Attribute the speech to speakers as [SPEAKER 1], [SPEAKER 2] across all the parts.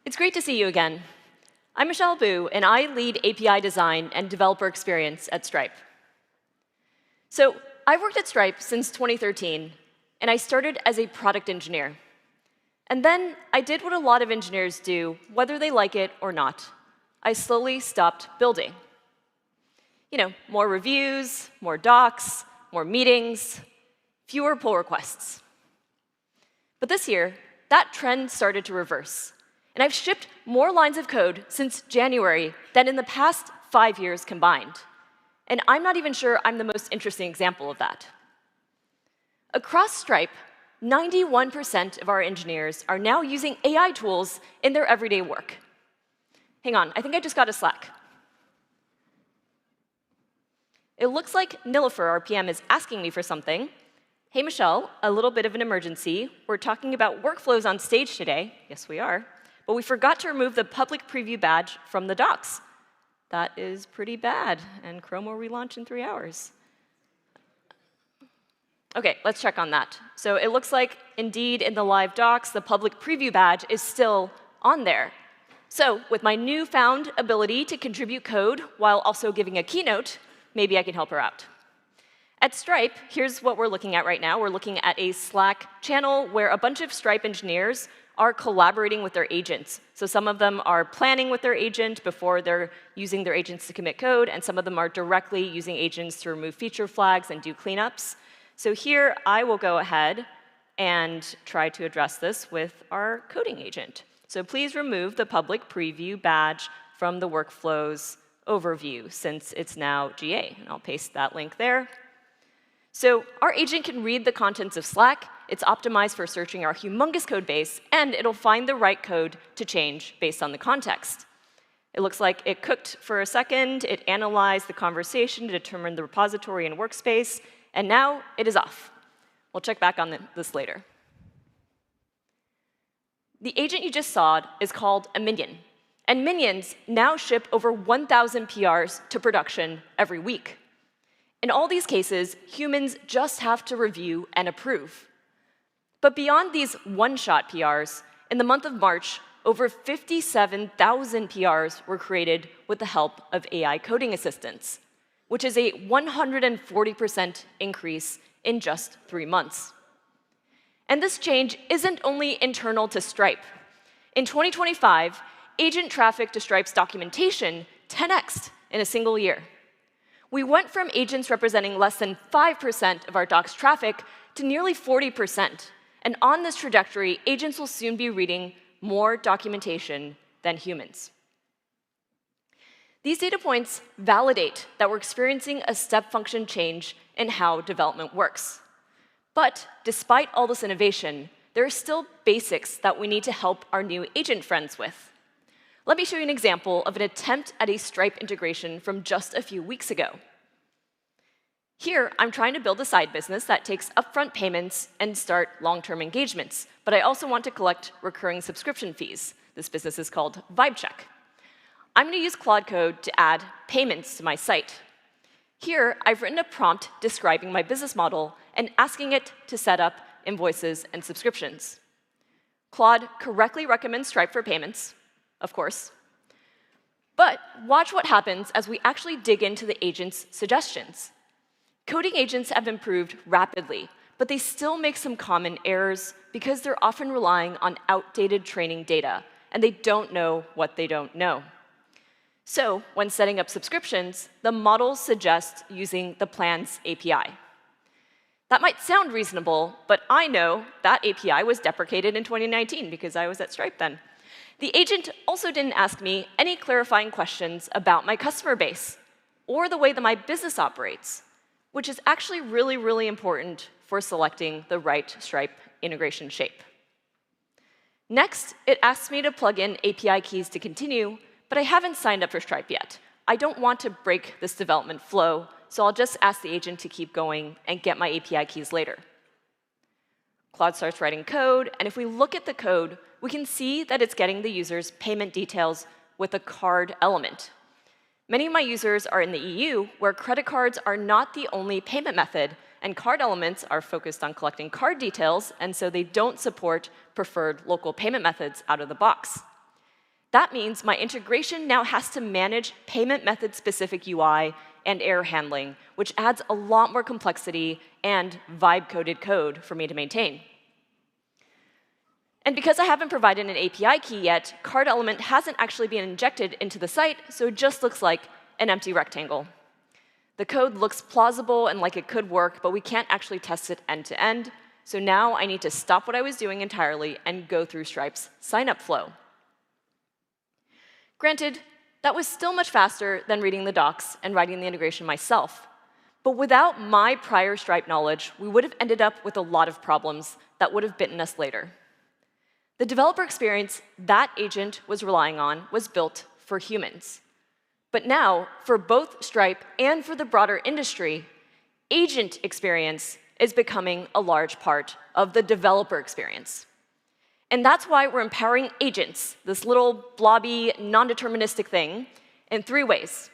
[SPEAKER 1] It's great to see you again. I'm Michelle Boo, and I lead API design and developer experience at Stripe. So I've worked at Stripe since 2013, and I started as a product engineer. And then I did what a lot of engineers do, whether they like it or not. I slowly stopped building. More reviews, more docs, more meetings, fewer pull requests. But this year, that trend started to reverse. And I've shipped more lines of code since January than in the past 5 years combined. And I'm not even sure I'm the most interesting example of that. Across Stripe, 91% of our engineers are now using AI tools in their everyday work. Hang on, I think I just got a Slack. It looks like Nilofer, our PM, is asking me for something. Hey, Michelle, a little bit of an emergency. We're talking about workflows on stage today. Yes, we are. But we forgot to remove the public preview badge from the docs. That is pretty bad, and Chrome will relaunch in 3 hours. OK, let's check on that. So it looks like, indeed, in the live docs, the public preview badge is still on there. So with my newfound ability to contribute code while also giving a keynote, maybe I can help her out. At Stripe, here's what we're looking at right now. We're looking at a Slack channel where a bunch of Stripe engineers are collaborating with their agents. So some of them are planning with their agent before they're using their agents to commit code, and some of them are directly using agents to remove feature flags and do cleanups. So here, I will go ahead and try to address this with our coding agent. So please remove the public preview badge from the workflows overview, since it's now GA. And I'll paste that link there. So our agent can read the contents of Slack. It's optimized for searching our humongous code base, and it'll find the right code to change based on the context. It looks like it cooked for a second. It analyzed the conversation to determine the repository and workspace, and now it is off. We'll check back on this later. The agent you just saw is called a minion. And minions now ship over 1,000 PRs to production every week. In all these cases, humans just have to review and approve. But beyond these one-shot PRs, in the month of March, over 57,000 PRs were created with the help of AI coding assistants, which is a 140% increase in just 3 months. And this change isn't only internal to Stripe. In 2025, agent traffic to Stripe's documentation 10x'd in a single year. We went from agents representing less than 5% of our doc's traffic to nearly 40%. And on this trajectory, agents will soon be reading more documentation than humans. These data points validate that we're experiencing a step function change in how development works. But despite all this innovation, there are still basics that we need to help our new agent friends with. Let me show you an example of an attempt at a Stripe integration from just a few weeks ago. Here, I'm trying to build a side business that takes upfront payments and start long-term engagements. But I also want to collect recurring subscription fees. This business is called VibeCheck. I'm going to use Claude Code to add payments to my site. Here, I've written a prompt describing my business model and asking it to set up invoices and subscriptions. Claude correctly recommends Stripe for payments, of course. But watch what happens as we actually dig into the agent's suggestions. Coding agents have improved rapidly, but they still make some common errors because they're often relying on outdated training data, and they don't know what they don't know. So when setting up subscriptions, the models suggest using the Plans API. That might sound reasonable, but I know that API was deprecated in 2019 because I was at Stripe then. The agent also didn't ask me any clarifying questions about my customer base or the way that my business operates, which is actually really, really important for selecting the right Stripe integration shape. Next, it asks me to plug in API keys to continue, but I haven't signed up for Stripe yet. I don't want to break this development flow, so I'll just ask the agent to keep going and get my API keys later. Claude starts writing code, and if we look at the code, we can see that it's getting the user's payment details with a card element. Many of my users are in the EU, where credit cards are not the only payment method, and card elements are focused on collecting card details, and so they don't support preferred local payment methods out of the box. that means my integration now has to manage payment method-specific UI and error handling, which adds a lot more complexity and vibe-coded code for me to maintain. And because I haven't provided an API key yet, card element hasn't actually been injected into the site, so it just looks like an empty rectangle. The code looks plausible and like it could work, but we can't actually test it end to end, so now I need to stop what I was doing entirely and go through Stripe's sign-up flow. Granted, that was still much faster than reading the docs and writing the integration myself. But without my prior Stripe knowledge, we would have ended up with a lot of problems that would have bitten us later. The developer experience that agent was relying on was built for humans. But now, for both Stripe and for the broader industry, agent experience is becoming a large part of the developer experience. And that's why we're empowering agents, this little blobby, non-deterministic thing, in 3 ways.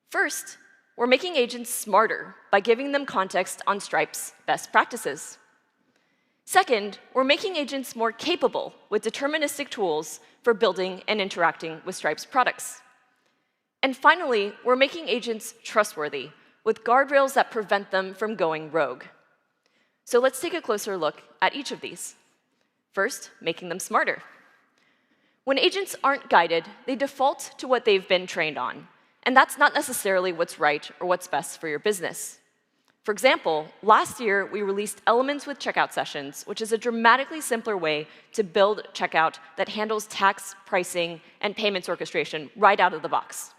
[SPEAKER 1] First, we're making agents smarter by giving them context on Stripe's best practices. Second, we're making agents more capable with deterministic tools for building and interacting with Stripe's products. And finally, we're making agents trustworthy with guardrails that prevent them from going rogue. So let's take a closer look at each of these. First, making them smarter. When agents aren't guided, they default to what they've been trained on. And that's not necessarily what's right or what's best for your business. For example, last year, we released Elements with Checkout Sessions, which is a dramatically simpler way to build checkout that handles tax, pricing, and payments orchestration right out of the box.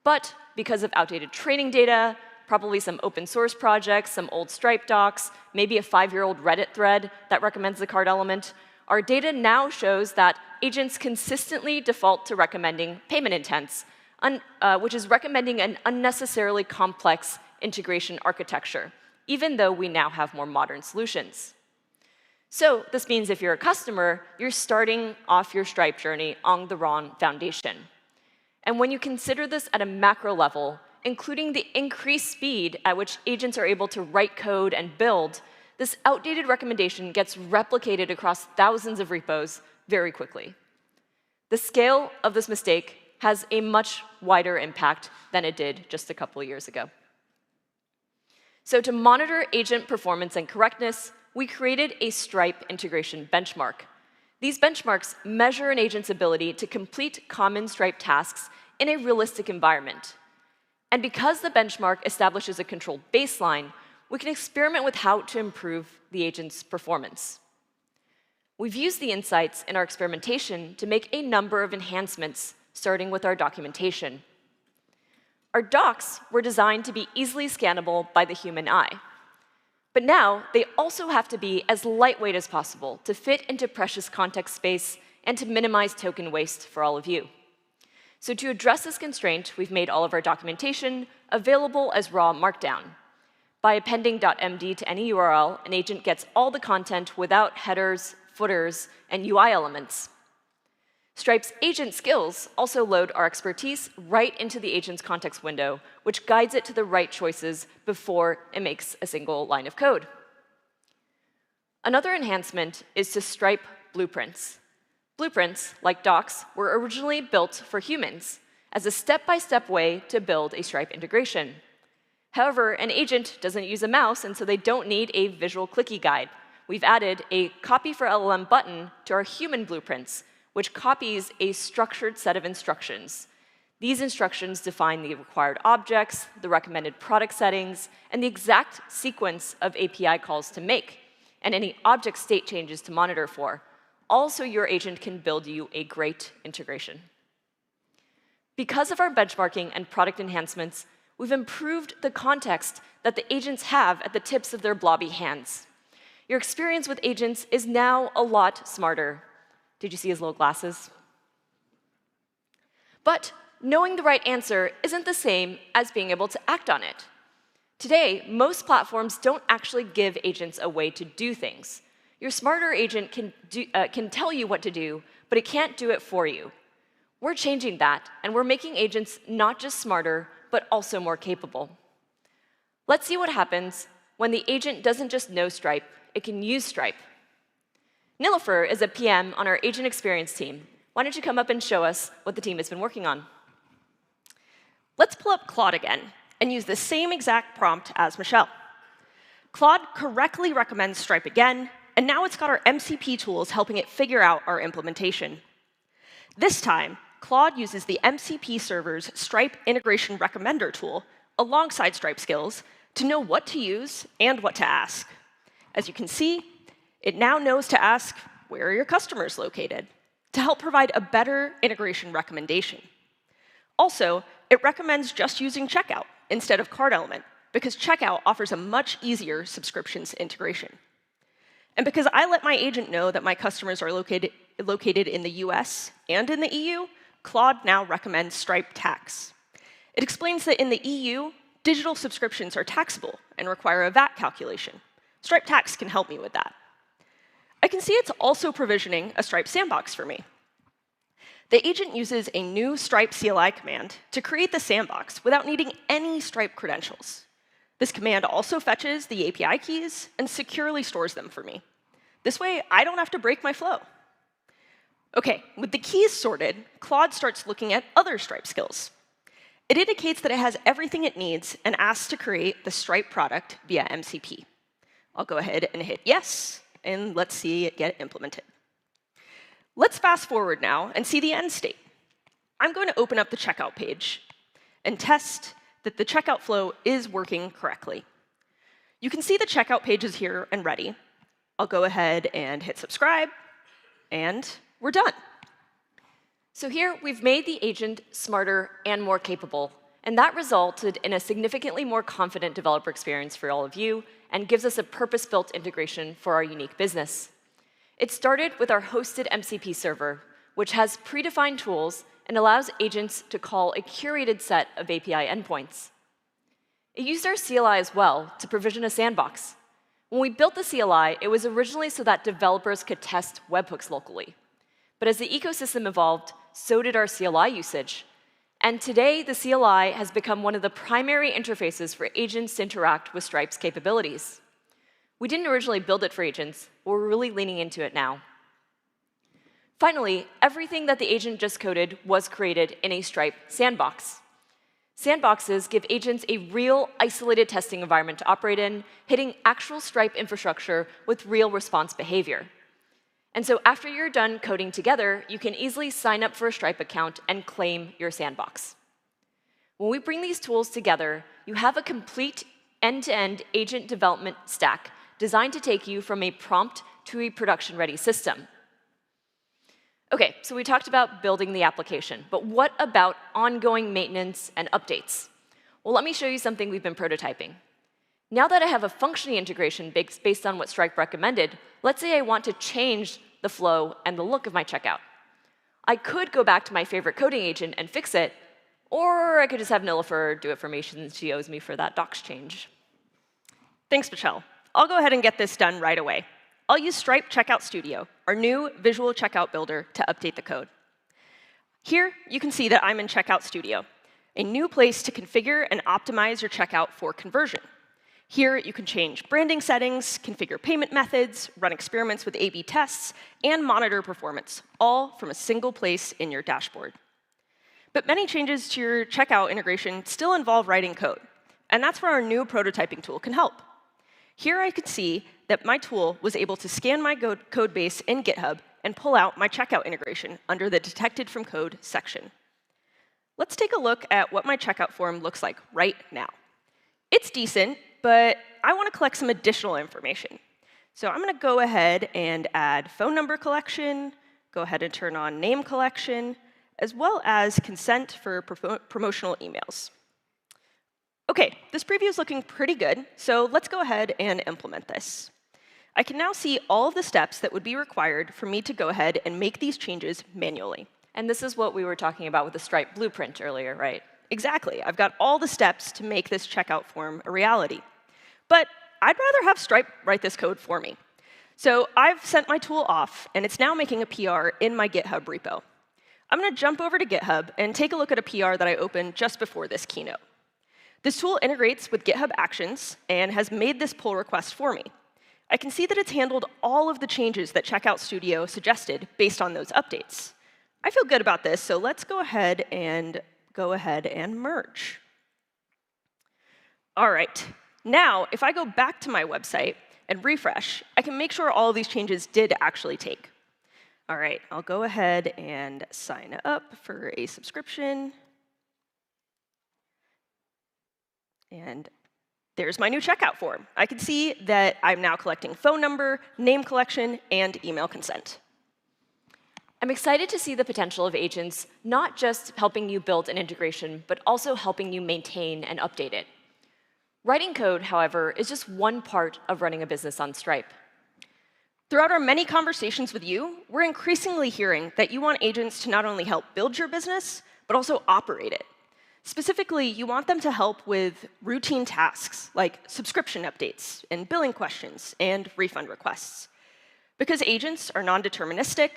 [SPEAKER 1] But because of outdated training data, probably some open source projects, some old Stripe docs, maybe a 5-year-old Reddit thread that recommends the card element, our data now shows that agents consistently default to recommending payment intents, which is recommending an unnecessarily complex integration architecture, even though we now have more modern solutions. So this means if you're a customer, you're starting off your Stripe journey on the wrong foundation. And when you consider this at a macro level, including the increased speed at which agents are able to write code and build, this outdated recommendation gets replicated across thousands of repos very quickly. The scale of this mistake has a much wider impact than it did just a couple of years ago. So to monitor agent performance and correctness, we created a Stripe integration benchmark. These benchmarks measure an agent's ability to complete common Stripe tasks in a realistic environment. And because the benchmark establishes a controlled baseline, we can experiment with how to improve the agent's performance. We've used the insights in our experimentation to make a number of enhancements, starting with our documentation. Our docs were designed to be easily scannable by the human eye. But now, they also have to be as lightweight as possible to fit into precious context space and to minimize token waste for all of you. So to address this constraint, we've made all of our documentation available as raw markdown. By appending .md to any URL, an agent gets all the content without headers, footers, and UI elements. Stripe's agent skills also load our expertise right into the agent's context window, which guides it to the right choices before it makes a single line of code. Another enhancement is to Stripe blueprints. Blueprints, like docs, were originally built for humans as a step-by-step way to build a Stripe integration. However, an agent doesn't use a mouse, and so they don't need a visual clicky guide. We've added a Copy for LLM button to our human blueprints, which copies a structured set of instructions. These instructions define the required objects, the recommended product settings, and the exact sequence of API calls to make, and any object state changes to monitor for. Also, your agent can build you a great integration. Because of our benchmarking and product enhancements, we've improved the context that the agents have at the tips of their blobby hands. Your experience with agents is now a lot smarter. Did you see his little glasses? But knowing the right answer isn't the same as being able to act on it. Today, most platforms don't actually give agents a way to do things. Your smarter agent can tell you what to do, but it can't do it for you. We're changing that, and we're making agents not just smarter, but also more capable. Let's see what happens when the agent doesn't just know Stripe, it can use Stripe. Nilofer is a PM on our agent experience team. why don't you come up and show us what the team has been working on? Let's pull up Claude again and use the same exact prompt as Michelle. Claude correctly recommends Stripe again, and now it's got our MCP tools helping it figure out our implementation. This time, Claude uses the MCP server's Stripe integration recommender tool alongside Stripe skills to know what to use and what to ask. As you can see, it now knows to ask, where are your customers located, to help provide a better integration recommendation. Also, it recommends just using checkout instead of card element, because checkout offers a much easier subscriptions integration. And because I let my agent know that my customers are located in the US and in the EU, Claude now recommends Stripe Tax. It explains that in the EU, digital subscriptions are taxable and require a VAT calculation. Stripe Tax can help me with that. I can see it's also provisioning a Stripe sandbox for me. The agent uses a new Stripe CLI command to create the sandbox without needing any Stripe credentials. This command also fetches the API keys and securely stores them for me. This way, I don't have to break my flow. OK, with the keys sorted, Claude starts looking at other Stripe skills. It indicates that it has everything it needs and asks to create the Stripe product via MCP. I'll go ahead and hit yes, and let's see it get implemented. Let's fast forward now and see the end state. I'm going to open up the checkout page and test that the checkout flow is working correctly. You can see the checkout page is here and ready. I'll go ahead and hit subscribe, and we're done. So here, we've made the agent smarter and more capable, and that resulted in a significantly more confident developer experience for all of you and gives us a purpose-built integration for our unique business. It started with our hosted MCP server, which has predefined tools and allows agents to call a curated set of API endpoints. It used our CLI as well to provision a sandbox. When we built the CLI, it was originally so that developers could test webhooks locally. But as the ecosystem evolved, so did our CLI usage. And today, the CLI has become one of the primary interfaces for agents to interact with Stripe's capabilities. We didn't originally build it for agents, but we're really leaning into it now. Finally, everything that the agent just coded was created in a Stripe sandbox. Sandboxes give agents a real, isolated testing environment to operate in, hitting actual Stripe infrastructure with real response behavior. And so after you're done coding together, you can easily sign up for a Stripe account and claim your sandbox. When we bring these tools together, you have a complete end-to-end agent development stack designed to take you from a prompt to a production-ready system. OK, so we talked about building the application, but what about ongoing maintenance and updates? Well, let me show you something we've been prototyping. Now that I have a functioning integration based on what Stripe recommended, let's say I want to change the flow and the look of my checkout. I could go back to my favorite coding agent and fix it, or I could just have Nilifer do it for me since she owes me for that docs change.
[SPEAKER 2] Thanks, Michelle. I'll go ahead and get this done right away. I'll use Stripe Checkout Studio, our new visual checkout builder, to update the code. Here, you can see that I'm in Checkout Studio, a new place to configure and optimize your checkout for conversion. Here, you can change branding settings, configure payment methods, run experiments with A/B tests, and monitor performance, all from a single place in your dashboard. But many changes to your checkout integration still involve writing code, and that's where our new prototyping tool can help. Here, I could see that my tool was able to scan my code base in GitHub and pull out my checkout integration under the Detected from Code section. Let's take a look at what my checkout form looks like right now. It's decent, but I want to collect some additional information. So I'm going to go ahead and add phone number collection, go ahead and turn on name collection, as well as consent for promotional emails. OK, this preview is looking pretty good, so let's go ahead and implement this. I can now see all of the steps that would be required for me to go ahead and make these changes manually.
[SPEAKER 1] And this is what we were talking about with the Stripe blueprint earlier, right?
[SPEAKER 2] Exactly. I've got all the steps to make this checkout form a reality. But I'd rather have Stripe write this code for me. So I've sent my tool off, and it's now making a PR in my GitHub repo. I'm going to jump over to GitHub and take a look at a PR that I opened just before this keynote. This tool integrates with GitHub Actions and has made this pull request for me. I can see that it's handled all of the changes that Checkout Studio suggested based on those updates. I feel good about this, so let's go ahead and merge. All right. Now, if I go back to my website and refresh, I can make sure all of these changes did actually take. All right, I'll go ahead and sign up for a subscription. And there's my new checkout form. I can see that I'm now collecting phone number, name collection, and email consent.
[SPEAKER 1] I'm excited to see the potential of agents not just helping you build an integration, but also helping you maintain and update it. Writing code, however, is just one part of running a business on Stripe.
[SPEAKER 2] Throughout our many conversations with you, we're increasingly hearing that you want agents to not only help build your business, but also operate it. Specifically, you want them to help with routine tasks like subscription updates and billing questions and refund requests. Because agents are non-deterministic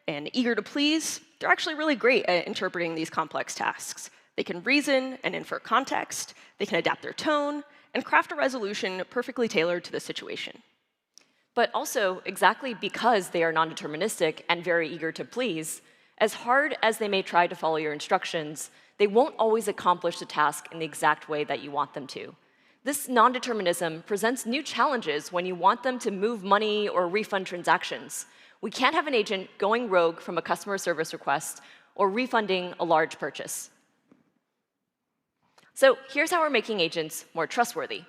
[SPEAKER 2] and eager to please, they're actually really great at interpreting these complex tasks. They can reason and infer context, they can adapt their tone, and craft a resolution perfectly tailored to the situation.
[SPEAKER 1] But also, exactly because they are non-deterministic and very eager to please, as hard as they may try to follow your instructions, they won't always accomplish the task in the exact way that you want them to. This non-determinism presents new challenges when you want them to move money or refund transactions. We can't have an agent going rogue from a customer service request or refunding a large purchase. So here's how we're making agents more trustworthy.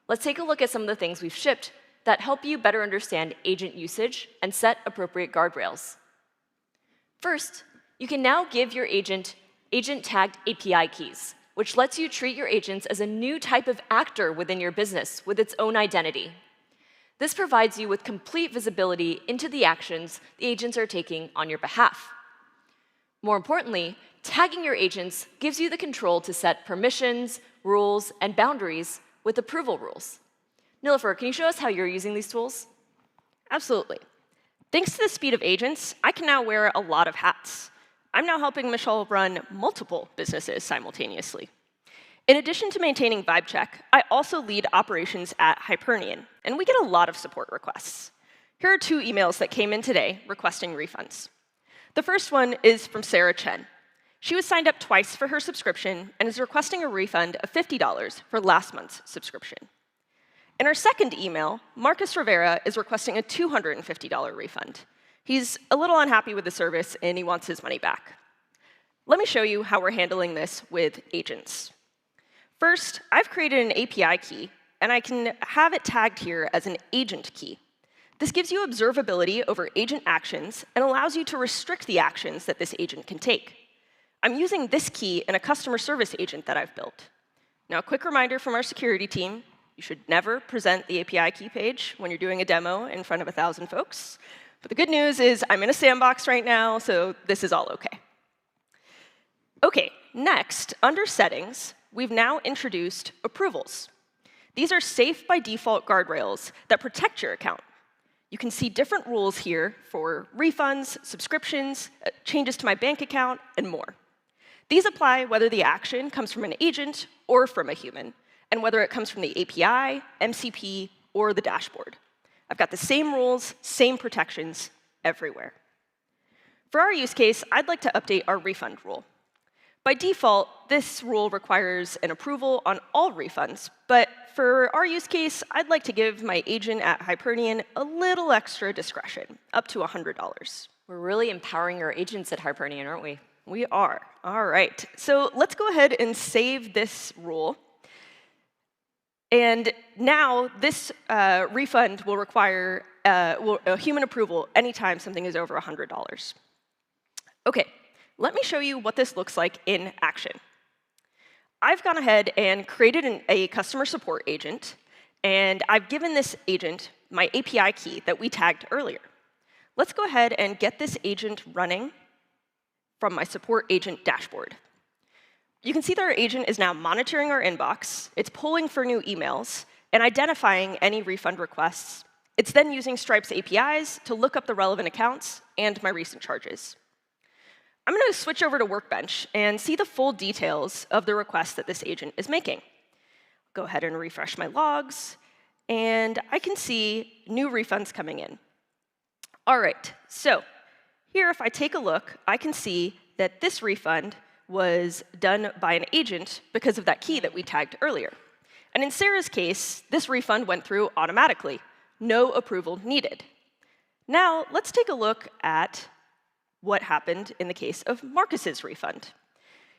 [SPEAKER 1] Let's take a look at some of the things we've shipped that help you better understand agent usage and set appropriate guardrails. First, you can now give your agent-tagged API keys, which lets you treat your agents as a new type of actor within your business with its own identity. This provides you with complete visibility into the actions the agents are taking on your behalf. More importantly, tagging your agents gives you the control to set permissions, rules, and boundaries with approval rules. Nilofer, can you show us how you're using these tools?
[SPEAKER 2] Absolutely. Thanks to the speed of agents, I can now wear a lot of hats. I'm now helping Michelle run multiple businesses simultaneously. In addition to maintaining VibeCheck, I also lead operations at Hypernian, and we get a lot of support requests. Here are 2 emails that came in today requesting refunds. The first one is from Sarah Chen. She was signed up twice for her subscription and is requesting a refund of $50 for last month's subscription. In our second email, Marcus Rivera is requesting a $250 refund. He's a little unhappy with the service, and he wants his money back. Let me show you how we're handling this with agents. First, I've created an API key, and I can have it tagged here as an agent key. This gives you observability over agent actions and allows you to restrict the actions that this agent can take. I'm using this key in a customer service agent that I've built. Now, a quick reminder from our security team, you should never present the API key page when you're doing a demo in front of 1,000 folks. But the good news is I'm in a sandbox right now, so this is all OK. OK, next, under Settings, we've now introduced approvals. These are safe by default guardrails that protect your account. You can see different rules here for refunds, subscriptions, changes to my bank account, and more. These apply whether the action comes from an agent or from a human, and whether it comes from the API, MCP, or the dashboard. I've got the same rules, same protections everywhere. For our use case, I'd like to update our refund rule. By default, this rule requires an approval on all refunds, but for our use case, I'd like to give my agent at Hypernian a little extra discretion, up to $100.
[SPEAKER 1] We're really empowering our agents at Hypernian, aren't we?
[SPEAKER 2] We are. All right. So let's go ahead and save this rule. And now this refund will require a human approval anytime something is over $100. OK, let me show you what this looks like in action. I've gone ahead and created a customer support agent, and I've given this agent my API key that we tagged earlier. Let's go ahead and get this agent running from my support agent dashboard. You can see that our agent is now monitoring our inbox. It's pulling for new emails and identifying any refund requests. It's then using Stripe's APIs to look up the relevant accounts and my recent charges. I'm going to switch over to Workbench and see the full details of the request that this agent is making. Go ahead and refresh my logs, and I can see new refunds coming in. All right, so Here, if I take a look, I can see that this refund was done by an agent because of that key that we tagged earlier. And in Sarah's case, this refund went through automatically. No approval needed. Now, let's take a look at what happened in the case of Marcus's refund.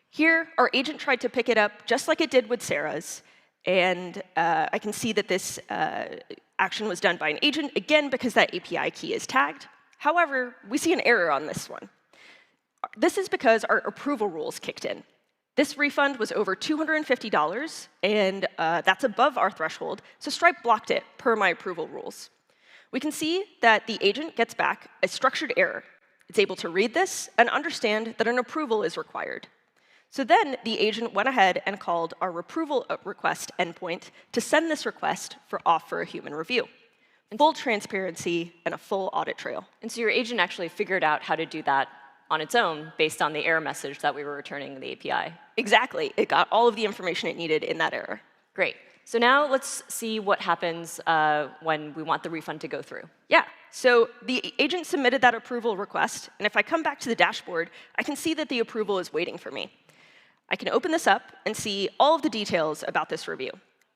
[SPEAKER 2] Here, our agent tried to pick it up just like it did with Sarah's, and I can see that this action was done by an agent, again, because that API key is tagged. However, we see an error on this one. This is because our approval rules kicked in. This refund was over $250, and that's above our threshold, so Stripe blocked it per my approval rules. We can see that the agent gets back a structured error. It's able to read this and understand that an approval is required. So then the agent went ahead and called our approval request endpoint to send this request off for a human review. Full transparency and a full audit trail.
[SPEAKER 1] And so your agent actually figured out how to do that on its own based on the error message that we were returning in the API.
[SPEAKER 2] Exactly. It got all of the information it needed in that error.
[SPEAKER 1] Great. So now let's see what happens when we want the refund to go through.
[SPEAKER 2] Yeah. So the agent submitted that approval request, and if I come back to the dashboard, I can see that the approval is waiting for me. I can open this up and see all of the details about this review.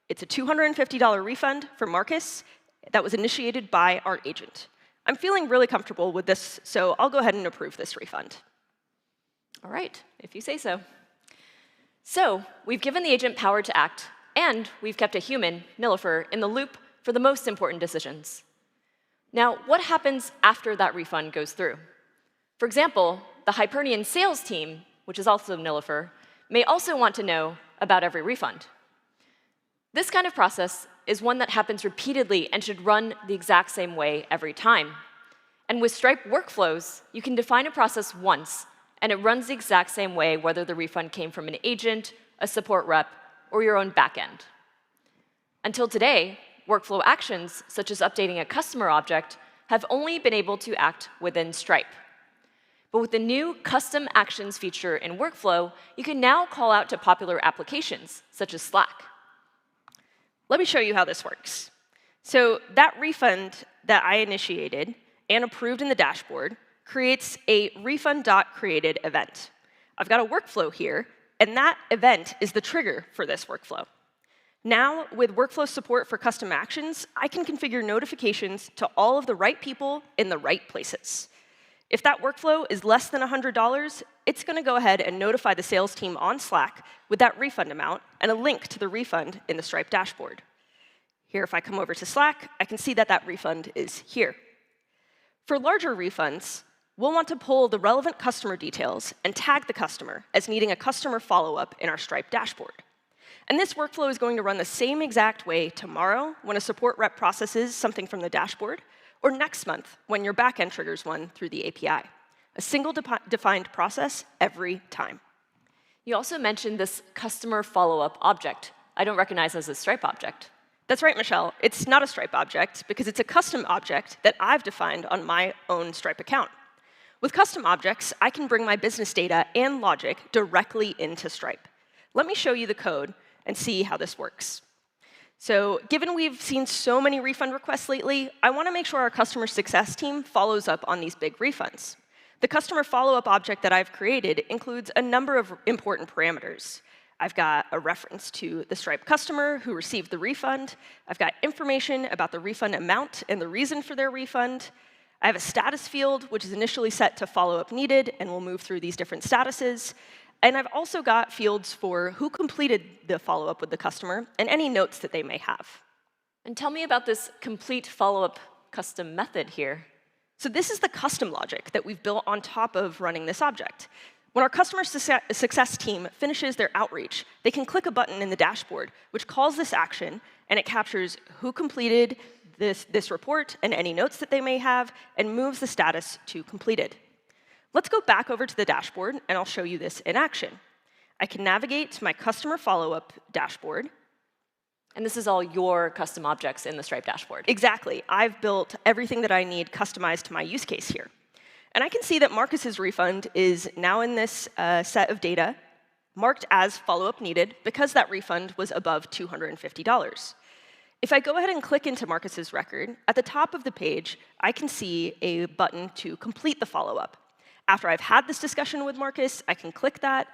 [SPEAKER 2] It's a $250 refund for Marcus that was initiated by our agent. I'm feeling really comfortable with this, so I'll go ahead and approve this refund.
[SPEAKER 1] All right, if you say so. So we've given the agent power to act, and we've kept a human, Nilofer, in the loop for the most important decisions. Now, what happens after that refund goes through? For example, the Hypernian sales team, which is also Nilofer, may also want to know about every refund. This kind of process is one that happens repeatedly and should run the exact same way every time. And with Stripe workflows, you can define a process once, and it runs the exact same way whether the refund came from an agent, a support rep, or your own backend. Until today, workflow actions, such as updating a customer object, have only been able to act within Stripe. But with the new custom actions feature in Workflow, you can now call out to popular applications, such as Slack.
[SPEAKER 2] Let me show you how this works. So that refund that I initiated and approved in the dashboard creates a refund.created event. I've got a workflow here, and that event is the trigger for this workflow. Now, with workflow support for custom actions, I can configure notifications to all of the right people in the right places. If that workflow is less than $100, it's going to go ahead and notify the sales team on Slack with that refund amount and a link to the refund in the Stripe dashboard. Here, if I come over to Slack, I can see that that refund is here. For larger refunds, we'll want to pull the relevant customer details and tag the customer as needing a customer follow-up in our Stripe dashboard. And this workflow is going to run the same exact way tomorrow when a support rep processes something from the dashboard, or next month when your backend triggers one through the API. A single defined process every time.
[SPEAKER 1] You also mentioned this customer follow-up object. I don't recognize as a Stripe object.
[SPEAKER 2] That's right, Michelle. It's not a Stripe object because it's a custom object that I've defined on my own Stripe account. With custom objects, I can bring my business data and logic directly into Stripe. Let me show you the code and see how this works. So given we've seen so many refund requests lately, I want to make sure our customer success team follows up on these big refunds. The customer follow-up object that I've created includes a number of important parameters. I've got a reference to the Stripe customer who received the refund. I've got information about the refund amount and the reason for their refund. I have a status field, which is initially set to follow-up needed, and we'll move through these different statuses. And I've also got fields for who completed the follow-up with the customer and any notes that they may have.
[SPEAKER 1] And tell me about this complete follow-up custom method here.
[SPEAKER 2] So this is the custom logic that we've built on top of running this object. When our customer success team finishes their outreach, they can click a button in the dashboard, which calls this action, and it captures who completed this report and any notes that they may have, and moves the status to completed. Let's go back over to the dashboard, and I'll show you this in action. I can navigate to my customer follow-up dashboard.
[SPEAKER 1] And this is all your custom objects in the Stripe dashboard.
[SPEAKER 2] Exactly. I've built everything that I need customized to my use case here. And I can see that Marcus's refund is now in this set of data, marked as follow-up needed, because that refund was above $250. If I go ahead and click into Marcus's record, at the top of the page, I can see a button to complete the follow-up. After I've had this discussion with Marcus, I can click that,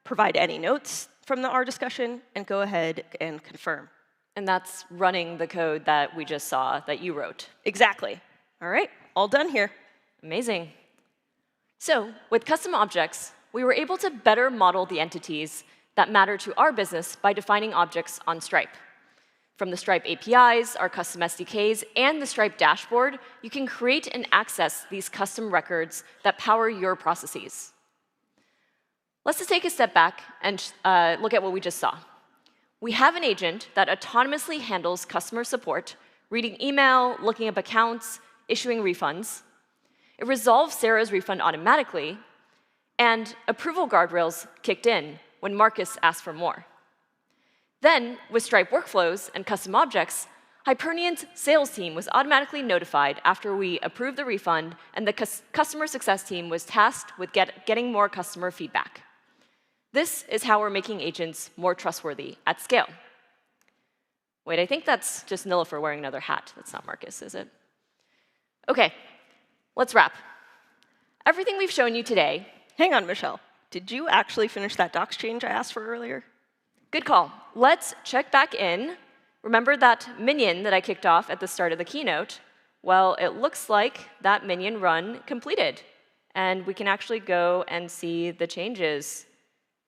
[SPEAKER 2] provide any notes from our discussion, and go ahead and confirm.
[SPEAKER 1] And that's running the code that we just saw that you wrote.
[SPEAKER 2] Exactly. All right, all done here.
[SPEAKER 1] Amazing. So with custom objects, we were able to better model the entities that matter to our business by defining objects on Stripe. From the Stripe APIs, our custom SDKs, and the Stripe dashboard, you can create and access these custom records that power your processes. Let's just take a step back and look at what we just saw. We have an agent that autonomously handles customer support, reading email, looking up accounts, issuing refunds. It resolves Sarah's refund automatically, and approval guardrails kicked in when Marcus asked for more. Then, with Stripe workflows and custom objects, Hyperion's sales team was automatically notified after we approved the refund, and the customer success team was tasked with getting more customer feedback. This is how we're making agents more trustworthy at scale. Wait, I think that's just Nilofer wearing another hat. That's not Marcus, is it? OK, let's wrap. Everything we've shown you today.
[SPEAKER 2] Hang on, Michelle. Did you actually finish that docs change I asked for earlier?
[SPEAKER 1] Good call. Let's check back in. Remember that minion that I kicked off at the start of the keynote? Well, it looks like that minion run completed. And we can actually go and see the changes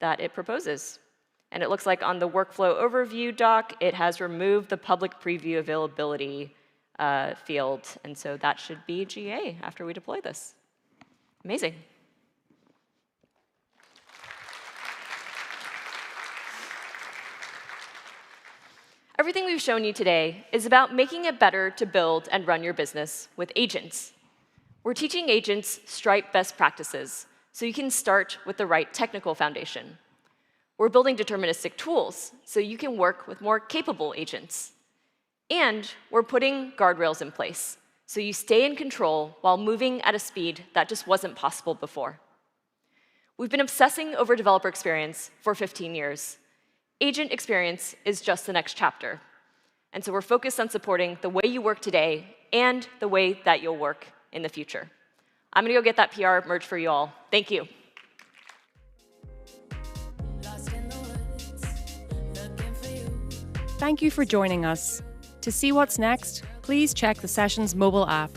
[SPEAKER 1] that it proposes. And it looks like on the workflow overview doc, it has removed the public preview availability field. And so that should be GA after we deploy this. Amazing. Everything we've shown you today is about making it better to build and run your business with agents. We're teaching agents Stripe best practices, so you can start with the right technical foundation. We're building deterministic tools, so you can work with more capable agents. And we're putting guardrails in place, so you stay in control while moving at a speed that just wasn't possible before. We've been obsessing over developer experience for 15 years. Agent experience is just the next chapter. And so we're focused on supporting the way you work today and the way that you'll work in the future. I'm going to go get that PR merch for you all. Thank you.
[SPEAKER 3] Thank you for joining us. To see what's next, please check the Sessions mobile app.